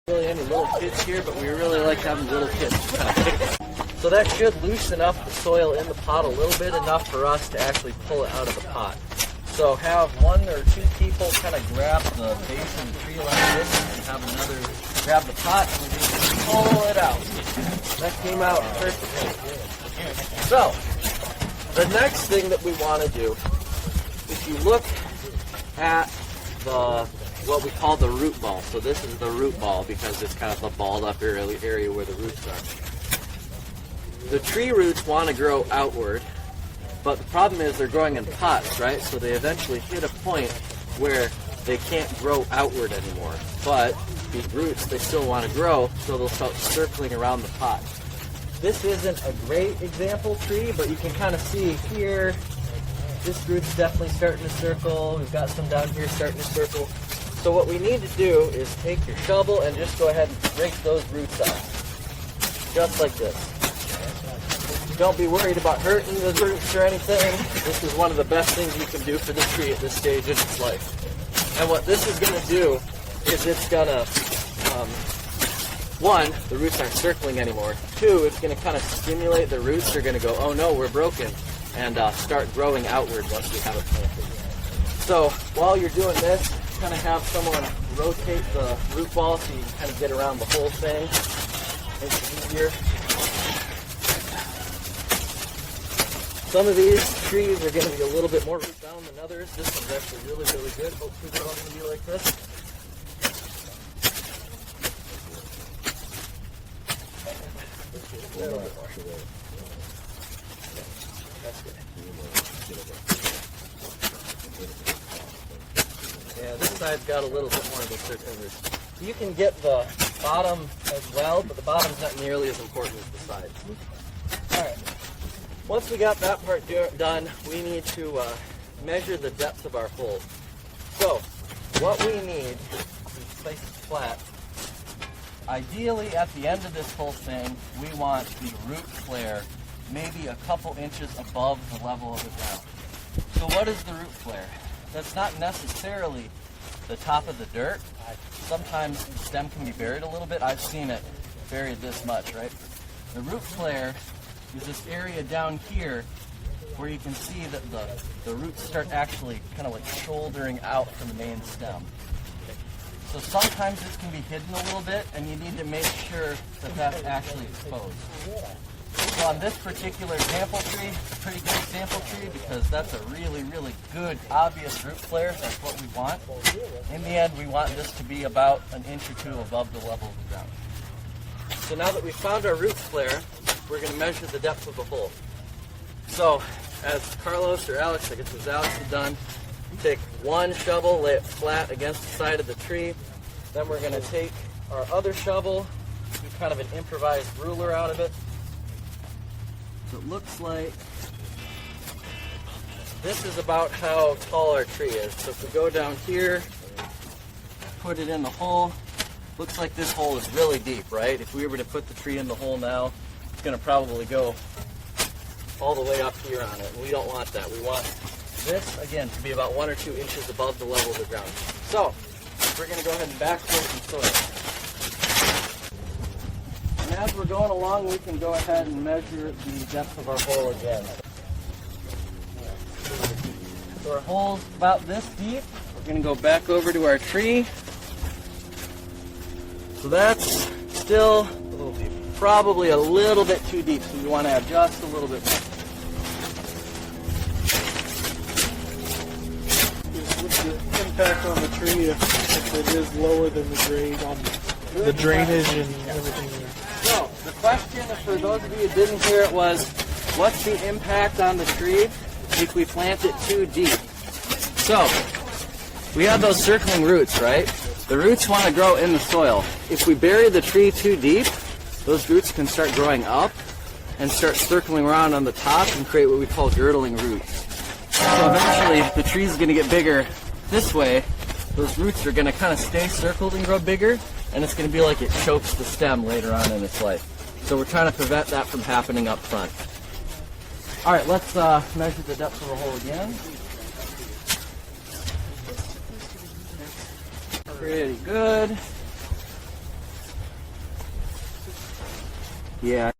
Really any little kids here, but we really like having little kids. So that should loosen up the soil in the pot a little bit, enough for us to actually pull it out of the pot. So have one or two people kind of grab the base of the tree like this, and have another grab the pot, and we just pull it out. That came out perfectly. So the next thing that we want to do, if you look at what we call the root ball. So this is the root ball because it's kind of the balled up area where the roots are. The tree roots want to grow outward, but the problem is they're growing in pots, right? So they eventually hit a point where they can't grow outward anymore. But these roots, they still want to grow, so they'll start circling around the pot. This isn't a great example tree, but you can kind of see here, this root's definitely starting to circle. We've got some down here starting to circle. So what we need to do is take your shovel and just go ahead and break those roots out. Just like this. Don't be worried about hurting the roots or anything. This is one of the best things you can do for the tree at this stage in its life. And what this is going to do is it's going to, one, the roots aren't circling anymore. Two, it's going to kind of stimulate the roots. They're going to go, oh no, we're broken, and start growing outward once we have it planted. So while you're doing this, kind of have someone rotate the root ball so you can kind of get around the whole thing. Makes it easier. Some of these trees are going to be a little bit more root bound than others. This one's actually really, really good. Hopefully they're all going to be like this. A little bit more. That's good. Yeah, this side's got a little bit more of the circling roots. You can get the bottom as well, but the bottom's not nearly as important as the sides. Alright, once we got that part done, we need to measure the depth of our hole. So, what we need is place it flat. Ideally, at the end of this whole thing, we want the root flare maybe a couple inches above the level of the ground. So what is the root flare? That's not necessarily the top of the dirt. Sometimes the stem can be buried a little bit. I've seen it buried this much, right? The root flare is this area down here where you can see that the roots start actually kind of like shouldering out from the main stem. So sometimes this can be hidden a little bit, and you need to make sure that that's actually exposed. So on this particular example tree, it's a pretty good example tree because that's a really, really good, obvious root flare. That's what we want. In the end, we want this to be about an inch or two above the level of the ground. So now that we've found our root flare, we're going to measure the depth of the hole. So as Carlos or Alex, I guess it was Alex had done, take one shovel, lay it flat against the side of the tree. Then we're going to take our other shovel, do kind of an improvised ruler out of it. So it looks like this is about how tall our tree is. So if we go down here, put it in the hole, looks like this hole is really deep, right? If we were to put the tree in the hole now, it's going to probably go all the way up here on it. We don't want that. We want this, again, to be about 1 or 2 inches above the level of the ground. So we're going to go ahead and backfill some soil. And as we're going along, we can go ahead and measure the depth of our hole again. So our hole's about this deep. We're going to go back over to our tree. So that's still probably a little bit too deep, so we want to add just a little bit more. What's the impact on the tree if it is lower than the grade on the drainage and everything there? So, the question for those of you who didn't hear it was, what's the impact on the tree if we plant it too deep? So, we have those circling roots, right? The roots want to grow in the soil. If we bury the tree too deep, those roots can start growing up and start circling around on the top and create what we call girdling roots. So eventually, the tree is going to get bigger this way. Those roots are going to kind of stay circled and grow bigger, and it's going to be like it chokes the stem later on in its life. So we're trying to prevent that from happening up front. All right, let's measure the depth of the hole again. Pretty good. Yeah.